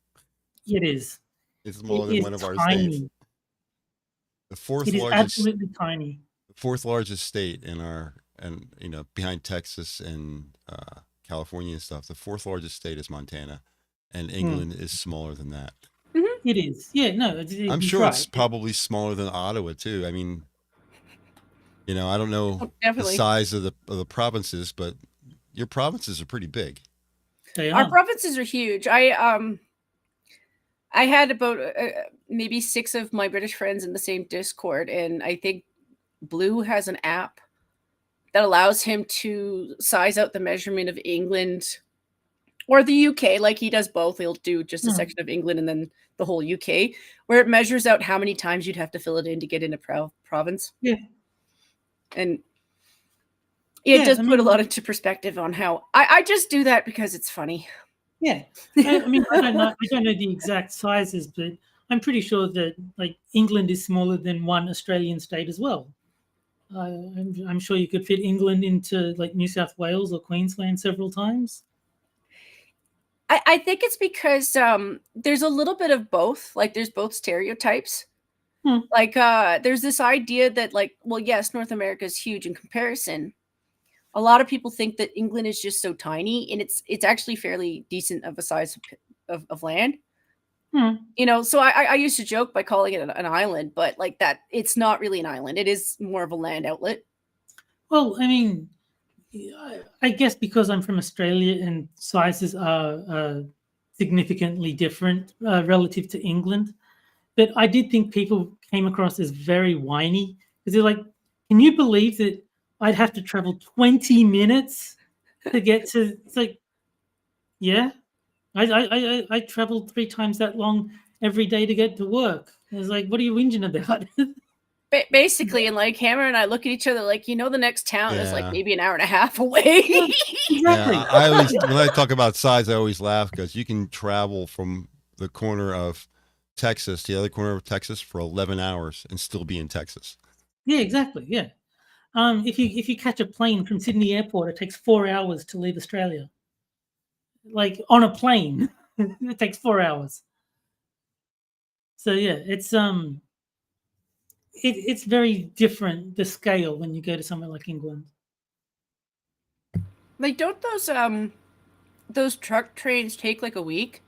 It is. It's smaller than one of our states. The fourth it is largest, absolutely tiny. The fourth largest state in our, and you know, behind Texas and California and stuff, the fourth largest state is Montana, and England is smaller than that. It is. Yeah, no. I'm sure it's probably smaller than Ottawa too. I mean, you know, I don't know the size of the provinces, but your provinces are pretty big. Our provinces are huge. I had about maybe 6 of my British friends in the same Discord, and I think Blue has an app that allows him to size out the measurement of England or the UK. Like he does both. He'll do just a section of England and then the whole UK, where it measures out how many times you'd have to fill it in to get in a province. Yeah. And it does put a lot into perspective on how I just do that because it's funny. Yeah. I mean, I don't know the exact sizes, but I'm pretty sure that like England is smaller than one Australian state as well. I'm sure you could fit England into like New South Wales or Queensland several times. I think it's because there's a little bit of both. Like there's both stereotypes. Like there's this idea that like, well, yes, North America is huge in comparison. A lot of people think that England is just so tiny, and it's actually fairly decent of a size of land. You know, so I used to joke by calling it an island, but like that, it's not really an island. It is more of a land outlet. Well, I mean, I guess because I'm from Australia and sizes are significantly different relative to England. But I did think people came across as very whiny because they're like, "Can you believe that I'd have to travel 20 minutes to get to?" It's like, yeah, I traveled 3 times that long every day to get to work. I was like, "What are you whinging about?" Basically, and like Hammer and I look at each other like, the next town is like Yeah. maybe an hour and a half away. Exactly. Yeah, I always, when I talk about size, I always laugh because you can travel from the corner of Texas to the other corner of Texas for 11 hours and still be in Texas. Yeah, exactly. Yeah. If you catch a plane from Sydney Airport, it takes 4 hours to leave Australia. Like on a plane, it takes 4 hours. So yeah, it's very different, the scale, when you go to somewhere like England. Like, don't those truck trains take like a week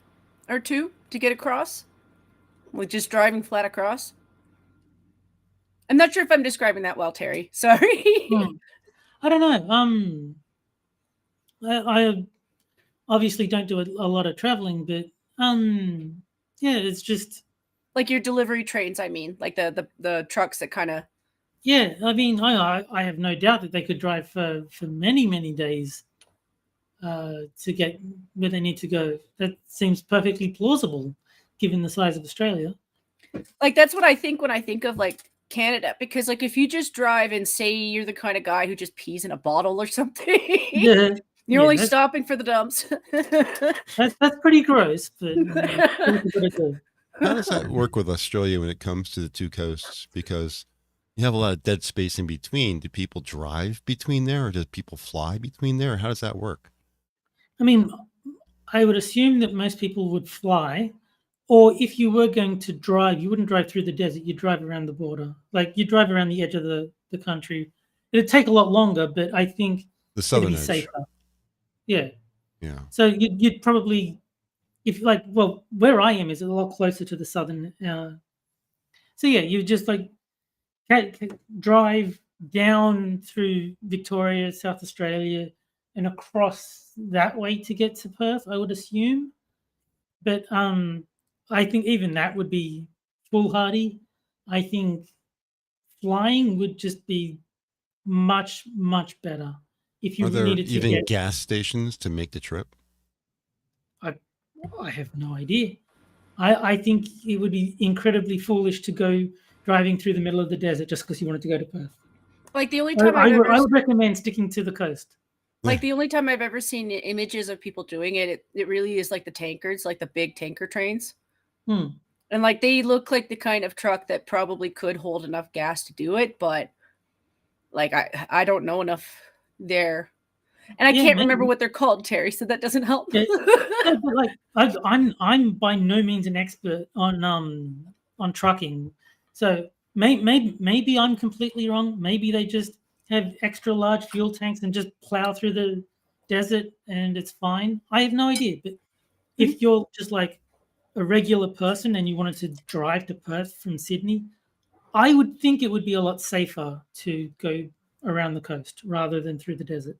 or two to get across? Like just driving flat across? I'm not sure if I'm describing that well, Terry. Sorry. I don't know. I obviously don't do a lot of traveling, but yeah, it's just like your delivery trains, I mean, like the trucks that kind of. Yeah, I mean, I have no doubt that they could drive for many days to get where they need to go. That seems perfectly plausible, given the size of Australia. Like, that's what I think when I think of like Canada, because like if you just drive and say you're the kind of guy who just pees in a bottle or something, Yeah, you're only stopping for the dumps. that's pretty gross, but how does that work with Australia when it comes to the two coasts? Because you have a lot of dead space in between. Do people drive between there, or does people fly between there? Or how does that work? I mean, I would assume that most people would fly, or if you were going to drive, you wouldn't drive through the desert. You'd drive around the border, like you drive around the edge of the country. It'd take a lot longer, but I think The southern it'd be edge. safer. Yeah. Yeah. So you'd probably, if like, well, where I am is a lot closer to the southern. So yeah, you just like drive down through Victoria, South Australia, and across that way to get to Perth, I would assume. But I think even that would be foolhardy. I think flying would just be much better if you Are there needed to even get. gas stations to make the trip? I have no idea. I think it would be incredibly foolish to go driving through the middle of the desert just because you wanted to go to Perth. Like the only time I would recommend sticking to the coast. Like the only time I've ever seen images of people doing it, it really is like the tankers, like the big tanker trains. And like they look like the kind of truck that probably could hold enough gas to do it, but like I don't know enough there. And I can't remember what they're called, Terry, so that doesn't help. Yeah, but like I'm by no means an expert on trucking, so maybe I'm completely wrong. Maybe they just have extra large fuel tanks and just plow through the desert and it's fine. I have no idea. But if you're just like a regular person and you wanted to drive to Perth from Sydney, I would think it would be a lot safer to go around the coast rather than through the desert.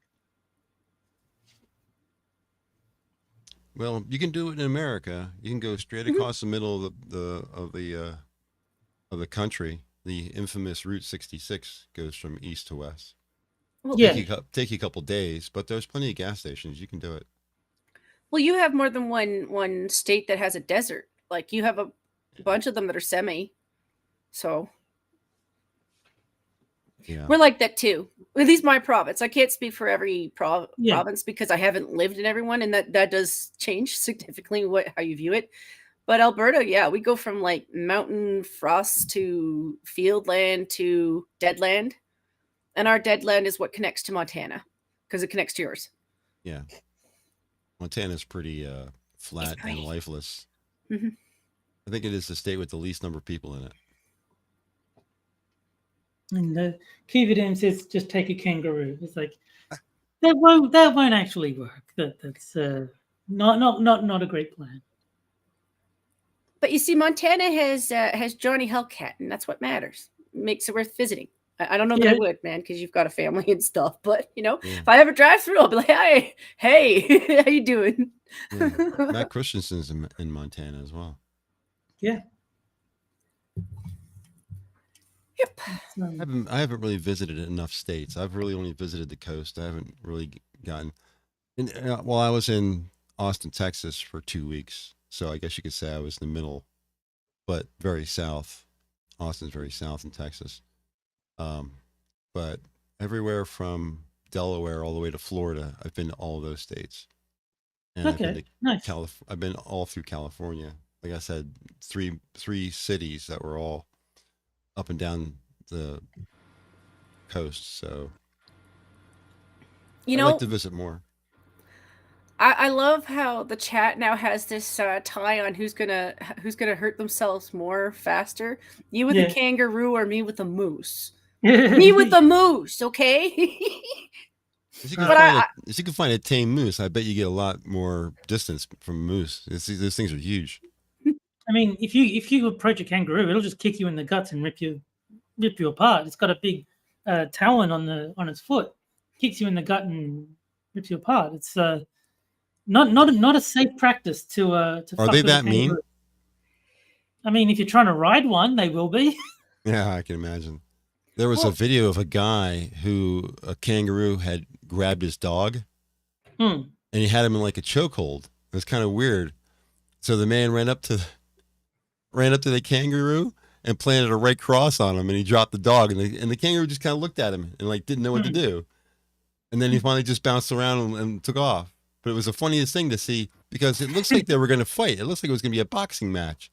Well, you can do it in America. You can go straight across the middle of the country. The infamous Route 66 goes from east to west. Well, take you a couple days, but there's plenty of gas stations. You can do it. Well, you have more than one state that has a desert. Like you have a bunch of them that are semi. So yeah, we're like that too. At least my province. I can't speak for every province because I haven't lived in everyone, and that does change significantly how you view it. But Alberta, yeah, we go from like mountain frost to field land to dead land. And our dead land is what connects to Montana because it connects to yours. Yeah. Montana's pretty flat and lifeless. Mm-hmm. I think it is the state with the least number of people in it. And Kiva says, just take a kangaroo. It's like that won't actually work. That's not a great plan. But you see, Montana has Johnny Hellcat, and that's what matters. It makes it worth visiting. I don't know that I would, man, because you've got a family and stuff. But if I ever drive through, I'll be like, hey, how you doing? Yeah. Matt Christensen's in Montana as well. Yeah. Yep. I haven't really visited enough states. I've really only visited the coast. I haven't really gotten. Well, I was in Austin, Texas for 2 weeks, so I guess you could say I was in the middle, but very south. Austin's very south in Texas. But everywhere from Delaware all the way to Florida, I've been to all of those states. And I've been Okay, to nice. I've been all through California. Like I said, three cities that were all up and down the coast. So You I'd know, like to visit more. I love how the chat now has this tie on who's gonna hurt themselves more faster. You with a Yeah. kangaroo or me with a moose? Me with a moose, okay? If you can But if you can find a tame moose, I bet you get a lot more distance from a moose. Those things are huge. I mean, if you approach a kangaroo, it'll just kick you in the guts and rip you apart. It's got a big talon on its foot, kicks you in the gut and rips you apart. It's not a safe practice to Are fuck they with a that mean? kangaroo. I mean, if you're trying to ride one, they will be. Yeah, I can imagine. There was a video of a guy who a kangaroo had grabbed his dog, and he had him in like a chokehold. It was kind of weird. So the man ran up to the kangaroo and planted a red cross on him, and he dropped the dog, and the kangaroo just kind of looked at him and like didn't know what to do. And then he finally just bounced around and took off. But it was the funniest thing to see because it looks like they were going to fight. It looks like it was going to be a boxing match.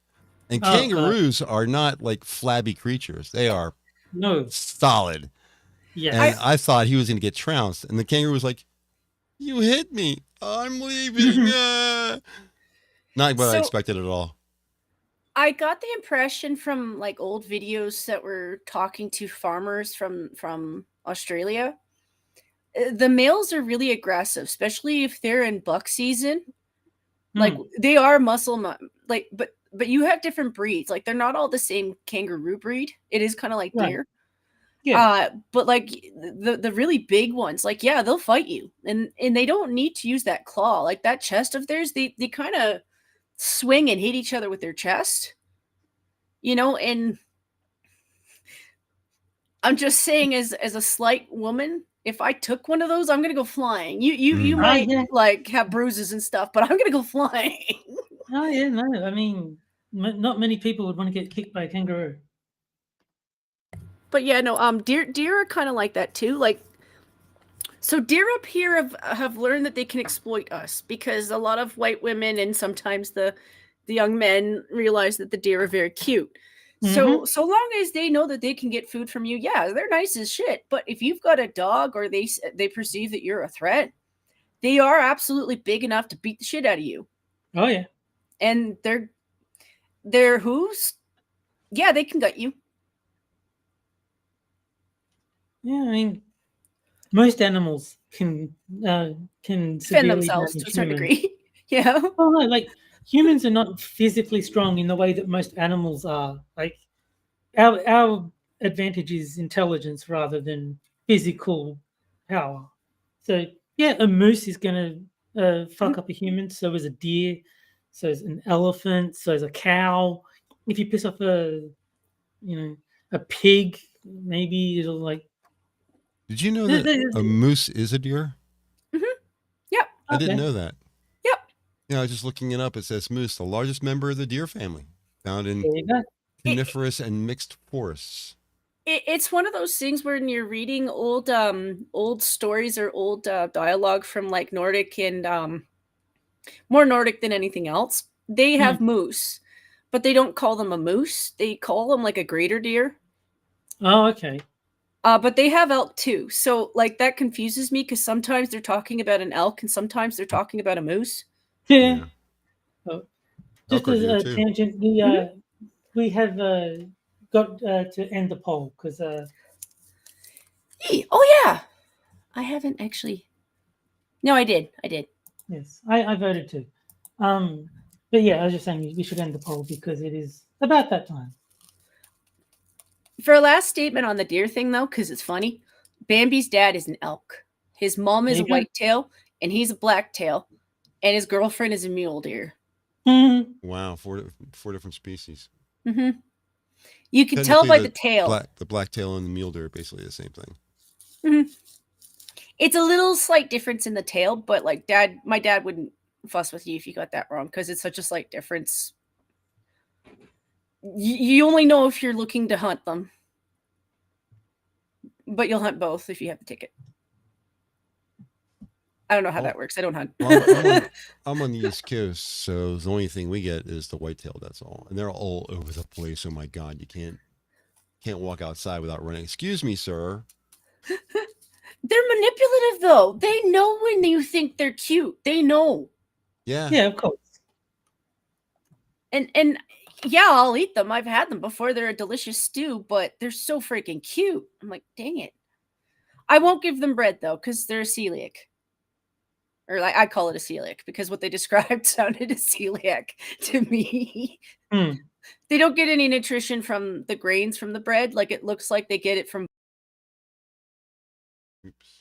And kangaroos are not like flabby creatures. They are solid. Yeah. And I thought he was going to get trounced. And the kangaroo was like, "You hit me. I'm leaving." Not what I expected at all. I got the impression from like old videos that were talking to farmers from Australia. The males are really aggressive, especially if they're in buck season. Like they are like, but you have different breeds. Like they're not all the same kangaroo breed. It is kind of like deer. Yeah. But like the really big ones, like yeah, they'll fight you, and they don't need to use that claw. Like that chest of theirs, they kind of swing and hit each other with their chest. You know, and I'm just saying, as a slight woman, if I took one of those, I'm gonna go flying. You might like have bruises and stuff, but I'm gonna go flying. Oh yeah, no. I mean, not many people would want to get kicked by a kangaroo. But yeah, no. Deer are kind of like that too. Like, so deer up here have learned that they can exploit us because a lot of white women and sometimes the young men realize that the deer are very cute. So long as they know that they can get food from you, yeah, they're nice as shit. But if you've got a dog or they perceive that you're a threat, they are absolutely big enough to beat the shit out of you. Oh yeah. And they're hooves, yeah, they can gut you. Yeah, I mean, most animals can defend themselves to a certain degree. Yeah. Oh no, like humans are not physically strong in the way that most animals are. Like our advantage is intelligence rather than physical power. So yeah, a moose is going to fuck up a human. So is a deer. So is an elephant. So is a cow. If you piss off a pig, maybe it'll like. Did you know that a moose is a deer? Yep. I didn't know that. Yep. Yeah, I was just looking it up. It says moose, the largest member of the deer family, found in coniferous and mixed forests. It's one of those things where when you're reading old stories or old dialogue from like Nordic and more Nordic than anything else, they have moose, but they don't call them a moose. They call them like a greater deer. Oh, okay. But they have elk too. So like that confuses me because sometimes they're talking about an elk and sometimes they're talking about a moose. Yeah. Oh, just as a tangent, we have got to end the poll because. Oh yeah, I haven't actually. No, I did. Yes, I voted too. But yeah, I was just saying we should end the poll because it is about that time. For a last statement on the deer thing, though, because it's funny, Bambi's dad is an elk. His mom is a whitetail, and he's a blacktail, and his girlfriend is a mule deer. Wow, four different species. You can tell by the tail. The blacktail and the mule deer are basically the same thing. It's a little slight difference in the tail, but like my dad wouldn't fuss with you if you got that wrong because it's such a slight difference. You only know if you're looking to hunt them. but you'll hunt both if you have the ticket. I don't know how that works. I don't hunt. Well, I'm on the East Coast, so the only thing we get is the whitetail. That's all, and they're all over the place. Oh my God, you can't walk outside without running. Excuse me, sir. They're manipulative, though. They know when you think they're cute. They know. Yeah. Yeah, of course. And yeah, I'll eat them. I've had them before. They're a delicious stew, but they're so freaking cute. I'm like, dang it. I won't give them bread, though, because they're a celiac. Or like I call it a celiac because what they described sounded a celiac to me. They don't get any nutrition from the grains from the bread. Like it looks like they get it from. Oops.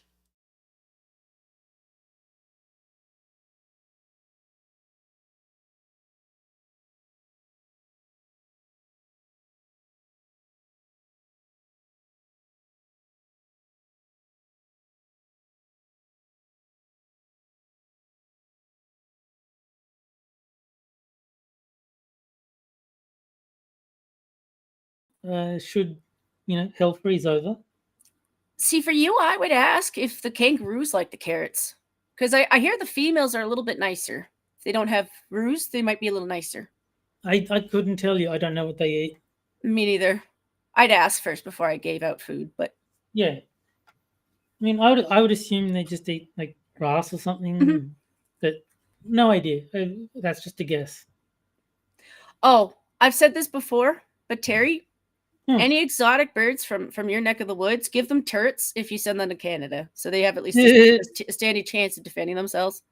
Should hell freeze over? See, for you, I would ask if the kangaroos like the carrots. Because I hear the females are a little bit nicer. If they don't have roos, they might be a little nicer. I couldn't tell you. I don't know what they eat. Me neither. I'd ask first before I gave out food, but yeah. I mean, I would assume they just eat like grass or something. But no idea. That's just a guess. Oh, I've said this before, but Terry, any exotic birds from your neck of the woods, give them turrets if you send them to Canada, so they have at least a standing chance of defending themselves.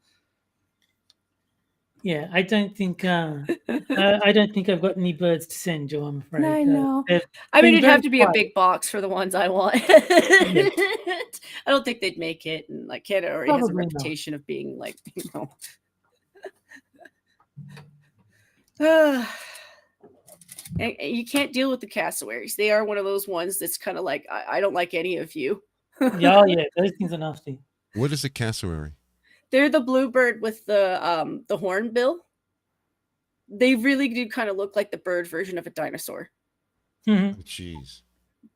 Yeah, I don't think I've got any birds to send, Joe. I'm afraid. I know. I mean, it'd have to be a big box for the ones I want. I don't think they'd make it, and like Canada already has a reputation of being like, you can't deal with the cassowaries. They are one of those ones that's kind of like, I don't like any of you. yeah, those things are nasty. What is a cassowary? They're the bluebird with the horn bill. They really do kind of look like the bird version of a dinosaur. Jeez.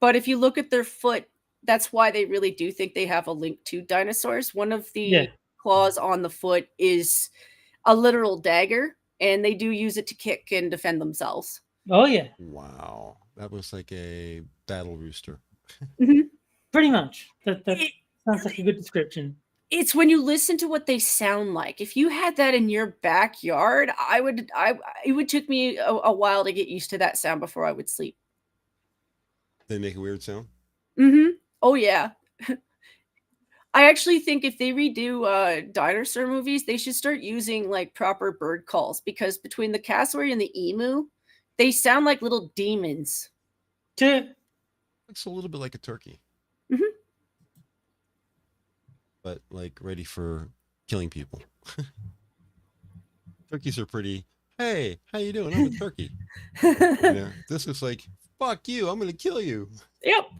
But if you look at their foot, that's why they really do think they have a link to dinosaurs. One of the claws on the foot is a literal dagger, and they do use it to kick and defend themselves. Oh, yeah. Wow. That looks like a battle rooster. Pretty much. That sounds like a good description. It's when you listen to what they sound like. If you had that in your backyard, it would take me a while to get used to that sound before I would sleep. They make a weird sound? Oh, yeah. I actually think if they redo dinosaur movies, they should start using like proper bird calls, because between the cassowary and the emu, they sound like little demons. Looks a little bit like a turkey. But like ready for killing people. Turkeys are pretty, hey, how you doing? I'm a turkey. This is like, fuck you, I'm going to kill you. Yep.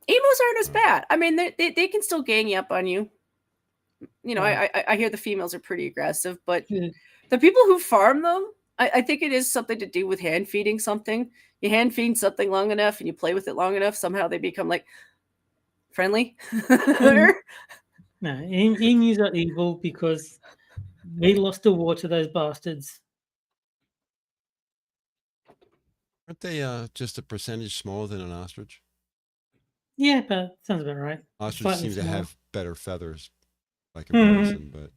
Emus aren't as bad. I mean, they can still gang up on you. I hear the females are pretty aggressive, but the people who farm them, I think it is something to do with hand feeding something. You hand feed something long enough and you play with it long enough, somehow they become like friendly. No, emus are evil because we lost a war to those bastards. Aren't they just a percentage smaller than an ostrich? Yeah, but sounds about right. Ostrich seems to have better feathers by comparison, but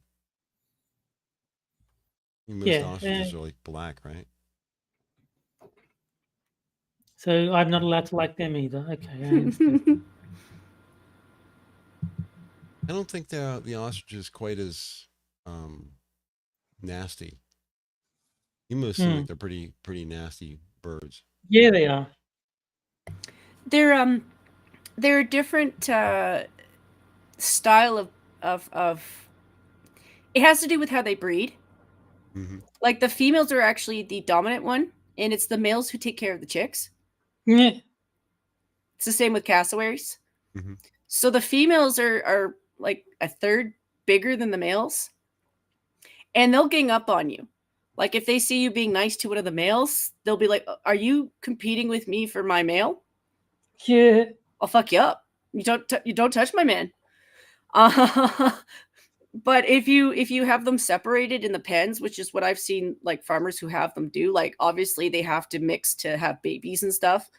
most ostriches are like black, right? So I'm not allowed to like them either. Okay. I don't think the ostrich is quite as nasty. Emus seem like they're pretty nasty birds. Yeah, they are. They're a different style of. It has to do with how they breed. Like the females are actually the dominant one, and it's the males who take care of the chicks. Yeah. It's the same with cassowaries. So the females are like a third bigger than the males, and they'll gang up on you. Like if they see you being nice to one of the males, they'll be like, "Are you competing with me for my male? Yeah. I'll fuck you up. You don't touch my man." But if you have them separated in the pens, which is what I've seen like farmers who have them do, like obviously they have to mix to have babies and stuff.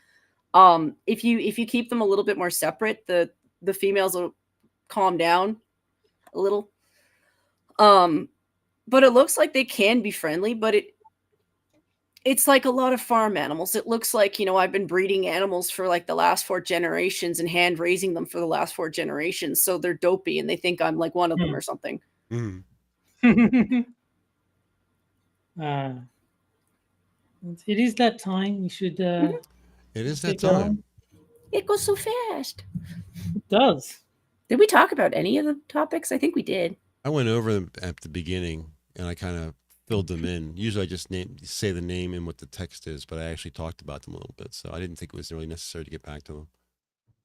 If you keep them a little bit more separate, the females will calm down a little. But it looks like they can be friendly, but it's like a lot of farm animals. It looks like, you know, I've been breeding animals for like the last 4 generations and hand raising them for the last 4 generations. So they're dopey and they think I'm like one of them or something. Mm. It is that time. We should. It is that get going. time. It goes so fast. It does. Did we talk about any of the topics? I think we did. I went over them at the beginning and I kind of filled them in. Usually I just say the name and what the text is, but I actually talked about them a little bit. So I didn't think it was really necessary to get back to them.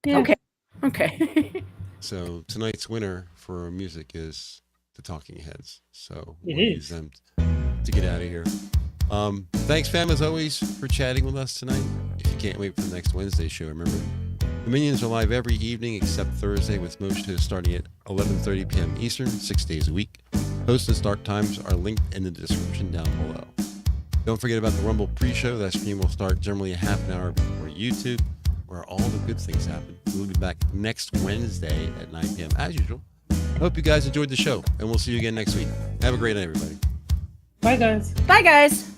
Yeah. Okay. So tonight's winner for music is the Talking Heads. So It we'll is. use them to get out of here. Thanks, fam, as always, for chatting with us tonight. If you can't wait for the next Wednesday show, remember, the Minions are live every evening except Thursday, with most shows starting at 11:30 p.m. Eastern, 6 days a week. Host and start times are linked in the description down below. Don't forget about the Rumble pre-show. That stream will start generally a half an hour before YouTube, where all the good things happen. We'll be back next Wednesday at 9 p.m. as usual. I hope you guys enjoyed the show, and we'll see you again next week. Have a great night, everybody. Bye, guys. Bye, guys.